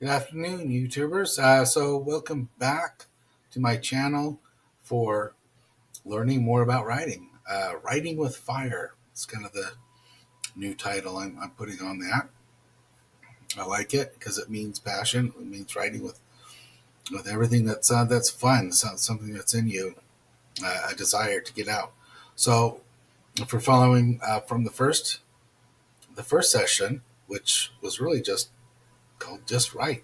Good afternoon, YouTubers. So, welcome back to my channel for learning more about writing. Writing with Fire. It's kind of the new title I'm putting on that. I like it because it means passion. It means writing with everything that's fun. Something that's in you, a desire to get out. So, if we're following from the first session, which was really just called "Just Write,"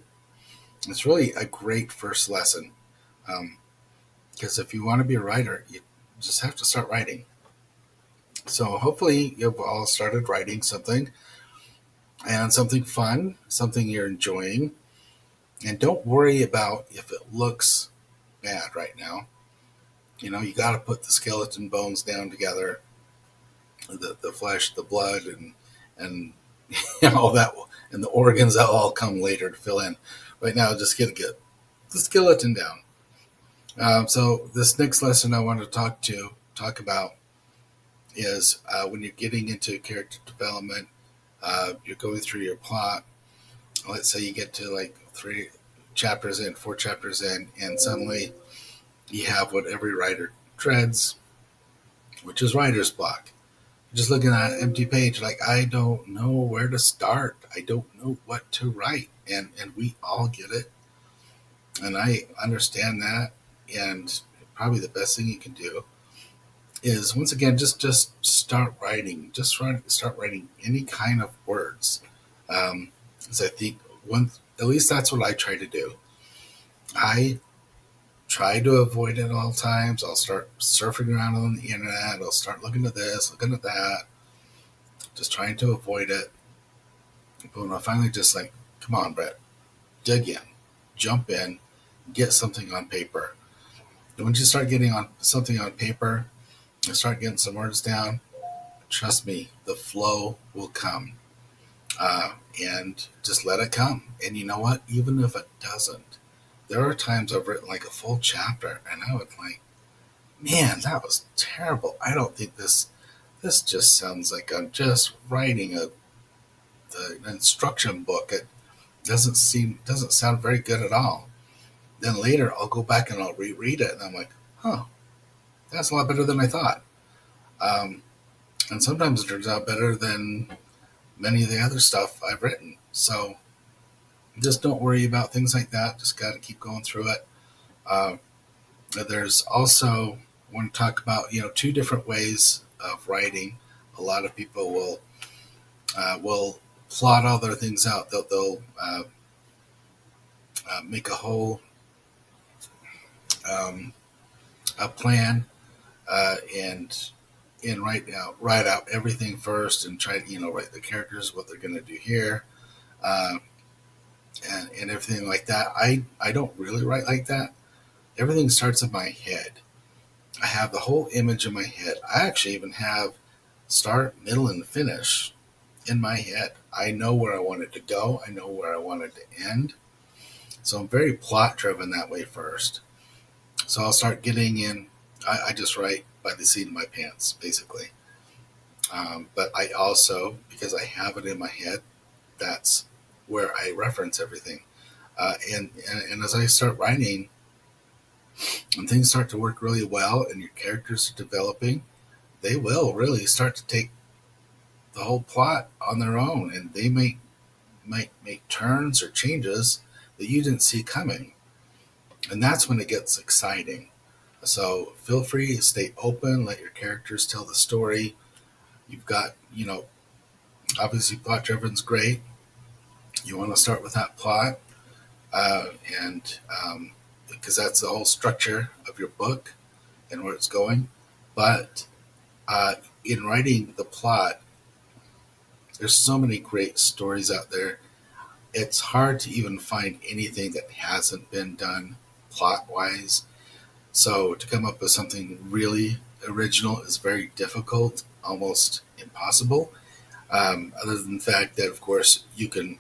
it's really a great first lesson. Um, because if you want to be a writer, you just have to start writing. So hopefully you've all started writing something and something fun, something you're enjoying. And don't worry about if it looks bad right now. You got to put the skeleton bones down together, the flesh, the blood, and all that, and the organs that all come later to fill in. Right now, just get the skeleton down. So this next lesson I want to talk about is when you're getting into character development, you're going through your plot. Let's say you get to like 3 chapters in, 4 chapters in, and suddenly you have what every writer dreads, which is writer's block. You're just looking at an empty page, like I don't know where to start. I don't know what to write, and we all get it, and I understand that. And probably the best thing you can do is once again just start writing. Start writing any kind of words. Because I think at least that's what I try to do. I try to avoid it at all times. I'll start surfing around on the internet. I'll start looking at this, looking at that, just trying to avoid it. But when I finally just like, come on, Brett, dig in, jump in, get something on paper. And once you start getting on something on paper, and start getting some words down, trust me, the flow will come. And just let it come. And you know what? Even if it doesn't, there are times I've written like a full chapter, and I would like, man, that was terrible. I don't think this just sounds like I'm just writing an instruction book. It doesn't sound very good at all. Then later I'll go back and I'll reread it, and I'm like, huh, that's a lot better than I thought. Um, and sometimes it turns out better than many of the other stuff I've written. So just don't worry about things like that. Just got to keep going through it. Uh, there's also I want to talk about two different ways of writing. A lot of people will plot all their things out. They'll make a whole um, a plan and write out everything first and try to write the characters, what they're going to do here. Uh, and everything like that. I don't really write like that. Everything starts in my head. I have the whole image in my head. I actually even have start, middle, and finish in my head. I know where I want it to go. I know where I want it to end. So I'm very plot driven that way first. So I'll start getting in. I just write by the seat of my pants, basically. But I also, because I have it in my head, that's where I reference everything. And as I start writing, and things start to work really well, and your characters are developing, they will really start to take the whole plot on their own, and they might make turns or changes that you didn't see coming, and that's when it gets exciting. So feel free to stay open, let your characters tell the story. You've got, obviously plot driven's great. You want to start with that plot, uh, and because that's the whole structure of your book and where it's going. But uh, in writing the plot, there's so many great stories out there. It's hard to even find anything that hasn't been done plot wise. So to come up with something really original is very difficult, almost impossible. Other than the fact that, of course, you can,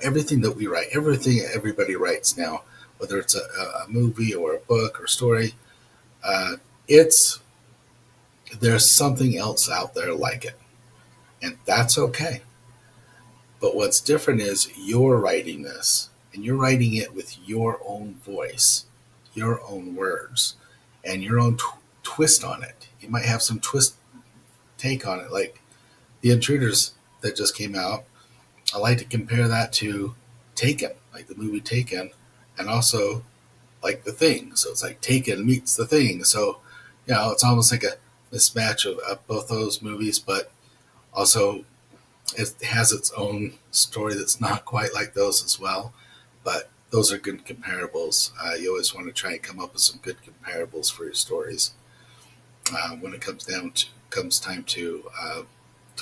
everything that we write, everything everybody writes now, whether it's a movie or a book or story, uh, it's there's something else out there like it, and that's okay. But what's different is you're writing this. and you're writing it with your own voice, your own words, and your own twist on it. You might have some twist take on it, like The Intruders that just came out. I like to compare that to Taken, like the movie Taken, and also like The Thing. So it's like Taken meets The Thing. So, it's almost like a mismatch of both those movies, but also it has its own story that's not quite like those as well. But those are good comparables. You always want to try and come up with some good comparables for your stories when it comes time to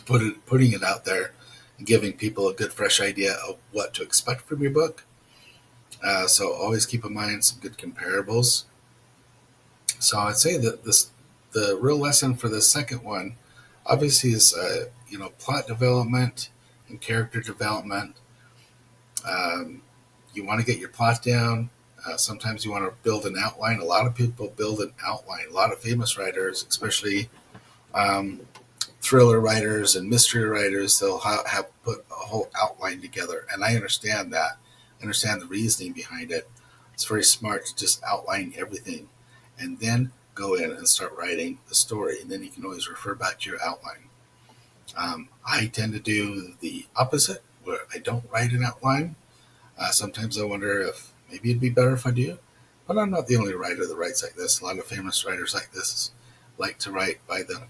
putting it out there and giving people a good fresh idea of what to expect from your book. So always keep in mind some good comparables. So I'd say that the real lesson for the second one, obviously, is plot development and character development. You want to get your plot down. Sometimes you want to build an outline. A lot of people build an outline. A lot of famous writers, especially um, thriller writers and mystery writers, they'll have put a whole outline together. And I understand that. I understand the reasoning behind it. It's very smart to just outline everything and then go in and start writing the story. And then you can always refer back to your outline. I tend to do the opposite, where I don't write an outline. Sometimes I wonder if maybe it'd be better if I do. But I'm not the only writer that writes like this. A lot of famous writers like this like to write by the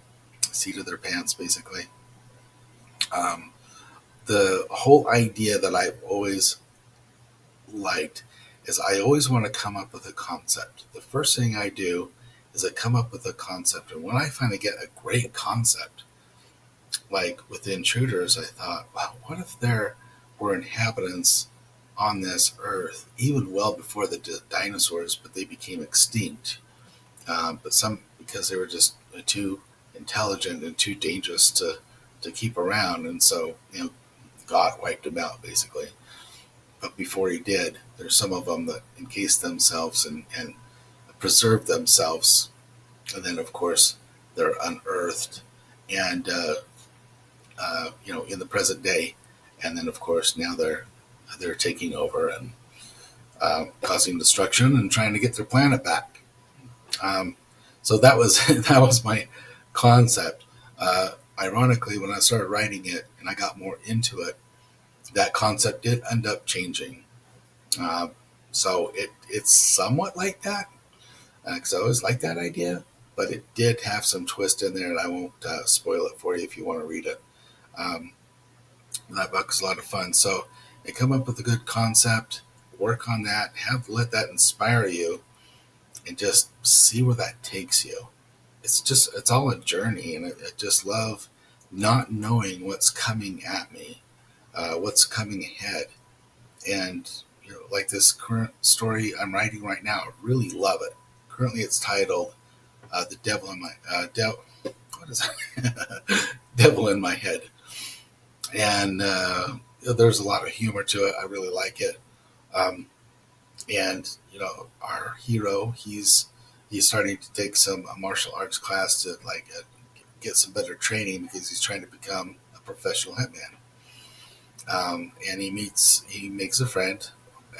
seat of their pants, basically. Um, the whole idea that I've always liked is I always want to come up with a concept. The first thing I do is I come up with a concept. And when I finally get a great concept, like with the Intruders, I thought, wow, what if there were inhabitants on this earth, even well before the dinosaurs, but they became extinct? But some, because they were just too intelligent and too dangerous to keep around, and so God wiped them out basically. But before he did, there's some of them that encased themselves and preserved themselves, and then of course they're unearthed and in the present day, and then of course now they're taking over and causing destruction and trying to get their planet back. Um, so that was that was my concept. Ironically, when I started writing it and I got more into it, that concept did end up changing. Uh, so it's somewhat like that because I always liked that idea, but it did have some twist in there, and I won't spoil it for you if you want to read it. Um, that book is a lot of fun. So you come up with a good concept, work on that, let that inspire you, and just see where that takes you. It's all a journey, and I just love not knowing what's coming at me, what's coming ahead, and like this current story I'm writing right now, I really love it. Currently, it's titled "The Devil in My what is that? Devil in My Head," and there's a lot of humor to it. I really like it. Um, and our hero, he's starting to take some martial arts class to get some better training because he's trying to become a professional hitman. And he makes a friend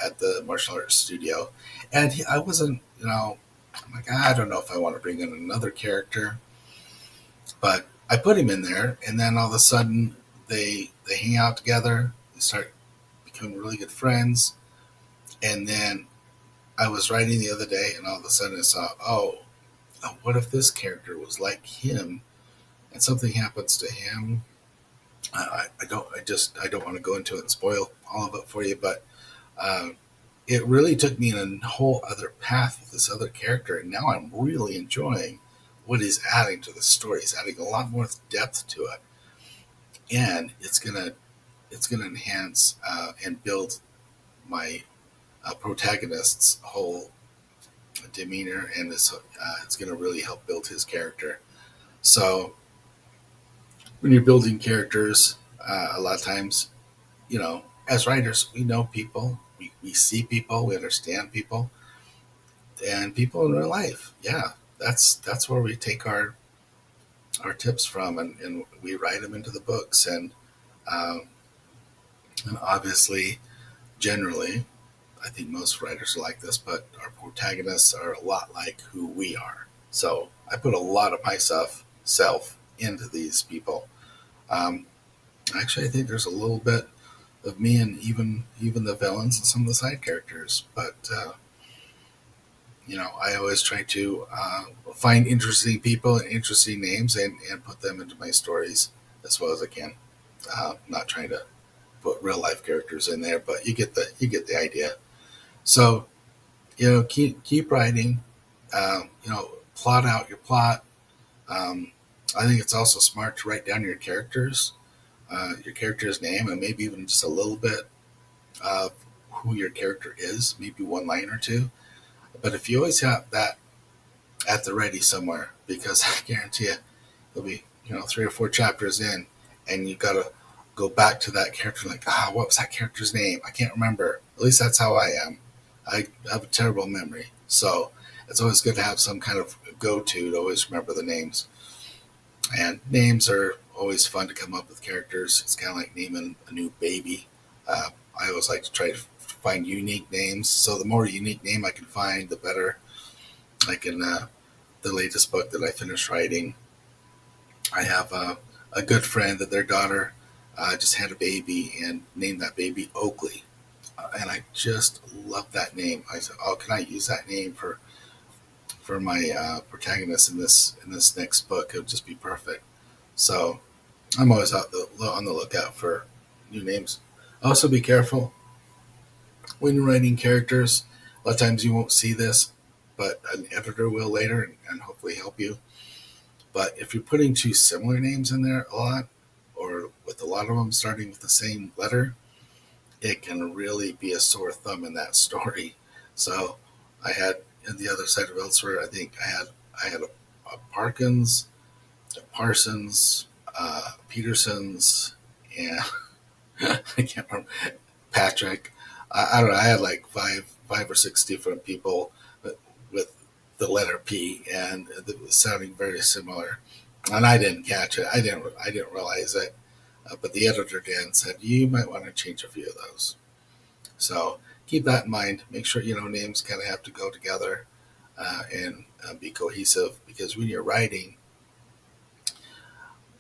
at the martial arts studio, and I wasn't, I'm like, I don't know if I want to bring in another character, but I put him in there, and then all of a sudden they hang out together, they start becoming really good friends, and then I was writing the other day, and all of a sudden I saw, what if this character was like him, and something happens to him? I don't want to go into it and spoil all of it for you, but uh, it really took me in a whole other path with this other character, and now I'm really enjoying what he's adding to the story. He's adding a lot more depth to it, and it's gonna enhance and build my protagonist's whole demeanor, and it's gonna really help build his character. So when you're building characters, a lot of times, as writers, we know people, we see people, we understand people, and people in real life. Yeah, that's where we take our tips from, and we write them into the books, um, and obviously, generally. I think most writers are like this, but our protagonists are a lot like who we are. So I put a lot of myself self into these people. Um, Actually, I think there's a little bit of me and even the villains and some of the side characters. But I always try to find interesting people and interesting names and put them into my stories as well as I can. Not trying to put real life characters in there, but you get the idea. So keep writing. Plot out your plot. Um, I think it's also smart to write down your character's name, and maybe even just a little bit of who your character is, maybe one line or two. But if you always have that at the ready somewhere, because I guarantee you, you'll be 3 or 4 chapters in, and you gotta go back to that character like, what was that character's name? I can't remember. At least that's how I am. I have a terrible memory, so it's always good to have some kind of go-to to always remember the names. And names are always fun to come up with characters. It's kind of like naming a new baby. I always like to try to find unique names. So the more unique name I can find, the better. Like in the latest book that I finished writing, I have a good friend that their daughter just had a baby and named that baby Oakley. And I just love that name. I said, "Oh, can I use that name for my protagonist in this next book? It would just be perfect." So I'm always on the lookout for new names. Also, be careful when you're writing characters. A lot of times you won't see this, but an editor will later and hopefully help you. But if you're putting two similar names in there a lot, or with a lot of them starting with the same letter, it can really be a sore thumb in that story. So I had in the other side of Elsewhere, I think I had a Parkins, a Parsons, Petersons, and I can't remember Patrick. I don't know. I had like five or six different people with the letter P, and it was sounding very similar. And I didn't catch it. I didn't realize it. But the editor did and said you might want to change a few of those. So keep that in mind. Make sure names kind of have to go together and be cohesive, because when you're writing,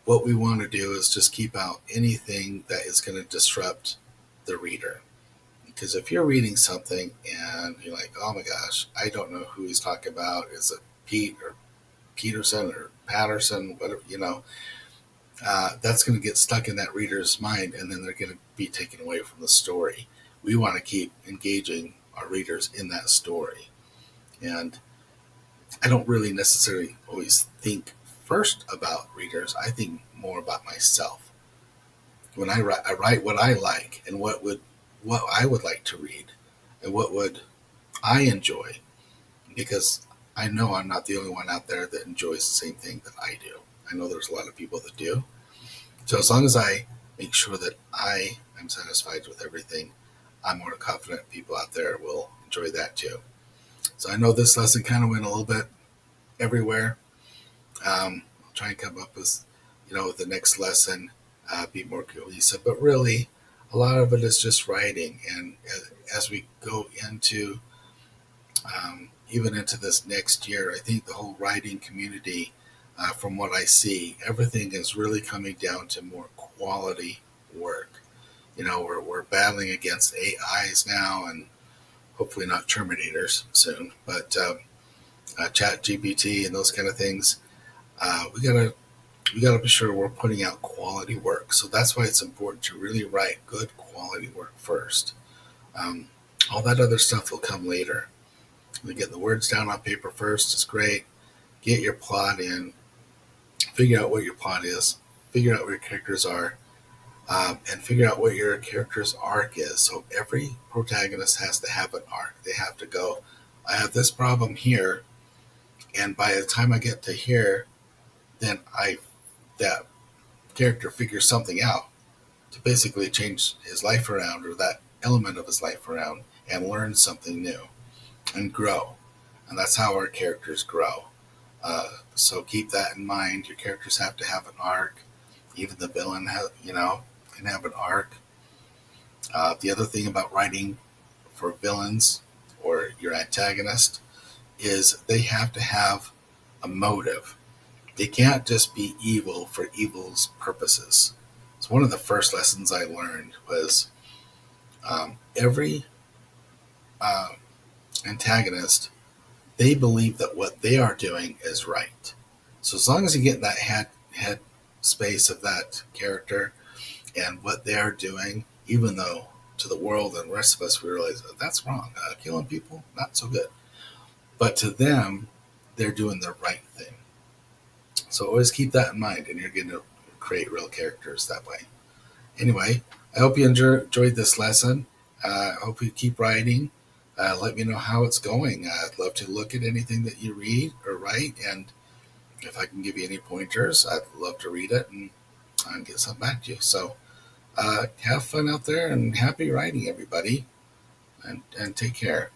what we want to do is just keep out anything that is going to disrupt the reader. Because if you're reading something and you're like, oh my gosh, I don't know who he's talking about. Is it Pete or Peterson or Patterson? Whatever, that's going to get stuck in that reader's mind, and then they're going to be taken away from the story. We want to keep engaging our readers in that story. And I don't really necessarily always think first about readers. I think more about myself. When I write what I like and what I would like to read and what would I enjoy, because I know I'm not the only one out there that enjoys the same thing that I do. I know there's a lot of people that do. So as long as I make sure that I am satisfied with everything, I'm more confident people out there will enjoy that too. So I know this lesson kind of went a little bit everywhere. I'll try and come up with, the next lesson, be more cohesive. But really, a lot of it is just writing. And as we go into, even into this next year, I think the whole writing community, from what I see, everything is really coming down to more quality work. We're battling against AIs now, and hopefully not Terminators soon, but Chat GPT and those kind of things. We gotta be sure we're putting out quality work. So that's why it's important to really write good quality work first. Um, all that other stuff will come later. We get the words down on paper first is great. Get your plot in. Figure out what your plot is. Figure out where your characters are. And figure out what your character's arc is. So every protagonist has to have an arc. They have to go, I have this problem here, and by the time I get to here, then that character figures something out to basically change his life around, or that element of his life around, and learn something new and grow. And that's how our characters grow. So keep that in mind. Your characters have to have an arc. Even the villain can have an arc. The other thing about writing for villains or your antagonist is they have to have a motive. They can't just be evil for evil's purposes. So one of the first lessons I learned was every uh, antagonist, they believe that what they are doing is right. So as long as you get in that head space of that character and what they are doing, even though to the world and the rest of us we realize that's wrong, killing people not so good, but to them they're doing the right thing. So always keep that in mind, and you're going to create real characters that way. Anyway, I hope you enjoyed this lesson. I hope you keep writing. Let me know how it's going. I'd love to look at anything that you read or write, and if I can give you any pointers, I'd love to read it and get something back to you. So have fun out there and happy writing, everybody, and take care.